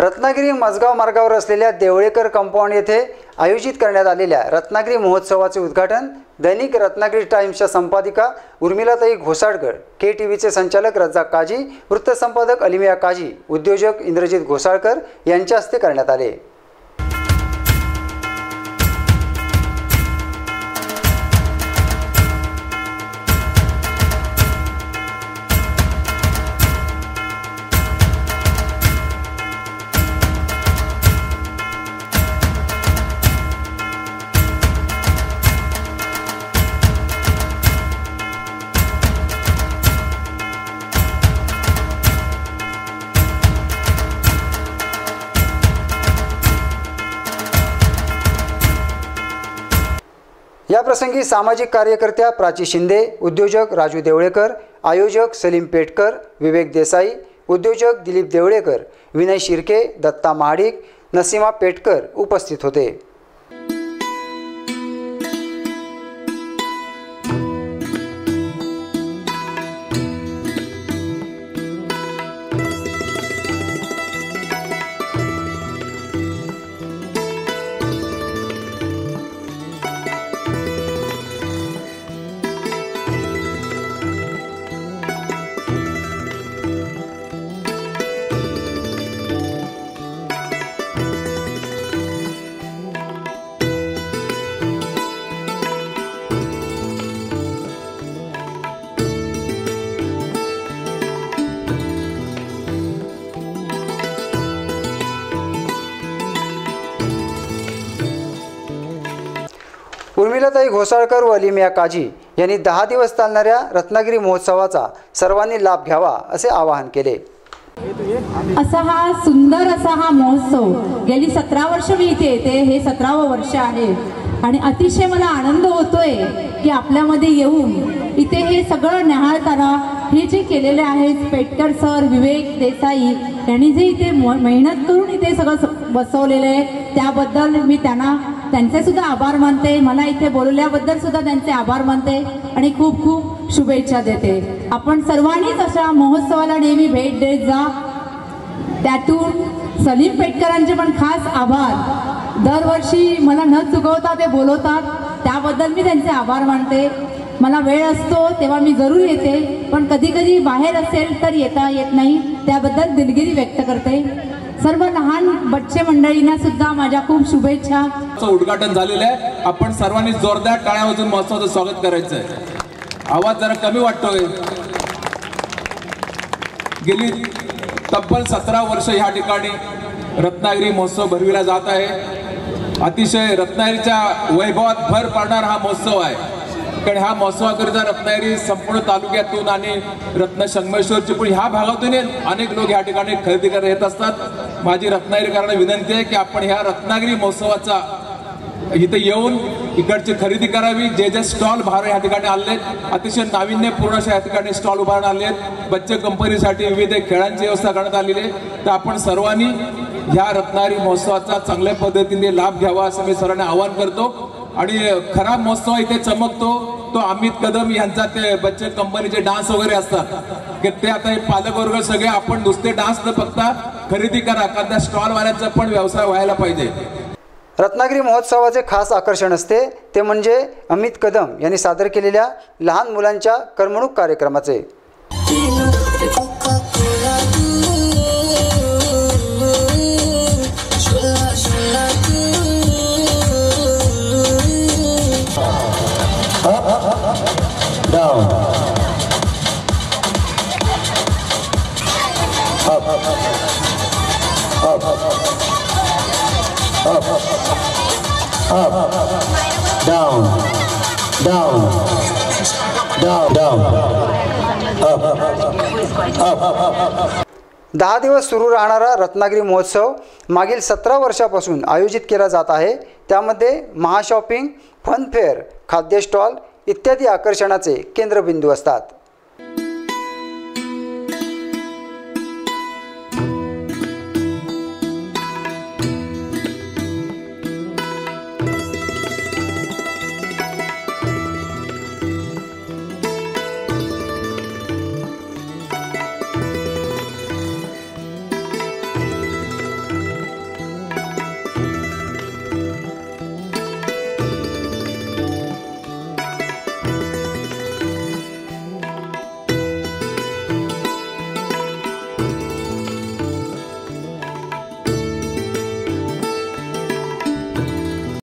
रत्नागिरी मजगाव मार्गावर असलेल्या देवळेकर कंपाऊंड येथे आयोजित करण्यात आलेल्या रत्नागिरी महोत्सवाचे उद्घाटन दैनिक रत्नागिरी टाइम्सच्या संपादिका उर्मिलाताई घोसाळकर, KTVचे संचालक रज्जाक काजी, वृत्तसंपादक अलिमिया काजी, उद्योजक इंद्रजित घोसाळकर यांच्या हस्ते करण्यात आले। या प्रसंगी सामाजिक कार्यकर्त्या प्राची शिंदे, उद्योजक राजू देवळेकर, आयोजक सलीम पेटकर, विवेक देसाई, उद्योजक दिलीप देवळेकर, विनय शिर्के, दत्ता महाडिक, नसीमा पेटकर उपस्थित होते। उर्मिलाताई घोसाळकर व अलिमिया काजी यांनी 10 दिवस चालणाऱ्या रत्नागिरी महोत्सवाचा सर्वांनी लाभ घ्यावा असे आवाहन केले। असा हा सुंदर असा हा महोत्सव गेली 17 वर्ष मी इथे येते, हे 17वे वर्ष आहे आणि अतिशय मला आनंद होतोय की आपल्यामध्ये येऊन इथे हे सगळं निहाळताना हे जे केलेले आहेत पेटकर सर, विवेक देसाई यांनी जे इथे मेहनत करून इथे सगळं बसवलेलं आहे त्याबद्दल मी त्यांचे सुद्धा आभार मानते। मला इथे बोलवल्याबद्दल सुद्धा त्यांचे आभार मानते आणि खूप खूप शुभेच्छा देते। आपण सर्वांनीच अशा महोत्सवाला नेहमी भेट देत जा। त्यातून सलीम पेटकरांचे पण खास आभार। दरवर्षी मला न चुकवता ते बोलवतात, त्याबद्दल मी त्यांचे आभार मानते। मला वेळ असतो तेव्हा मी जरूर येते, पण कधी कधी बाहेर असेल तर येता येत नाही, त्याबद्दल दिलगिरी व्यक्त करते। सर्व लहान बच्चे मंडळींना सुद्धा माझ्या खूप शुभेच्छा। उद्घाटन झालेलं आहे, आपण सर्वांनी जोरदार टाळ्या वाजवून महोत्सवाचं स्वागत करायचं आहे। आवाज जरा कमी वाटतोय। गेली तब्बल 17 वर्ष या ठिकाणी रत्नागिरी महोत्सव भरविला जात आहे। अतिशय रत्नागिरीच्या वैभवात भर पाडणारा हा महोत्सव आहे, कारण ह्या महोत्सवाकरिता रत्नागिरी संपूर्ण तालुक्यातून आणि रत्नसंगमेश्वर चिपळूण ह्या भागातून अनेक लोक या ठिकाणी खरेदी करायला येत असतात। माझी रत्नागिरीकरांना विनंती आहे की आपण ह्या रत्नागिरी महोत्सवाचा इथे येऊन इकडची खरेदी करावी। जे जे स्टॉल बाहेर या ठिकाणी आले, अतिशय नाविन्यपूर्ण अशा या ठिकाणी स्टॉल उभारण्यात आले। बच्चे कंपनीसाठी विविध खेळांची व्यवस्था करण्यात आलेली आहे। तर आपण सर्वांनी ह्या रत्नागिरी महोत्सवाचा चांगल्या पद्धतीने लाभ घ्यावा असं मी सर्वांना आवाहन करतो। आणि खरा महोत्सव इथे चमकतो तो अमित कदम यांचा ते बच्चे कंपनीचे डान्स वगैरे असतात की ते आता पालक वर्ग सगळे आपण नुसते डान्स न बघता खरेदी करा, कारण त्या स्टॉल वाल्यांचा पण व्यवसाय व्हायला पाहिजे। रत्नागिरी महोत्सवाचे खास आकर्षण असते ते म्हणजे अमित कदम यांनी सादर केलेल्या लहान मुलांच्या करमणूक कार्यक्रमाचे। Down, up, up, up, up, down, down, down, down, up, up. 10 दिवस सुरू राहणारा रत्नागिरी महोत्सव मागील 17 वर्षापासून आयोजित केला जात आहे। त्यामध्ये महाशॉपिंग, फन फेअर, खाद्य स्टॉल इत्यादी आकर्षणाचे केंद्रबिंदू असतात।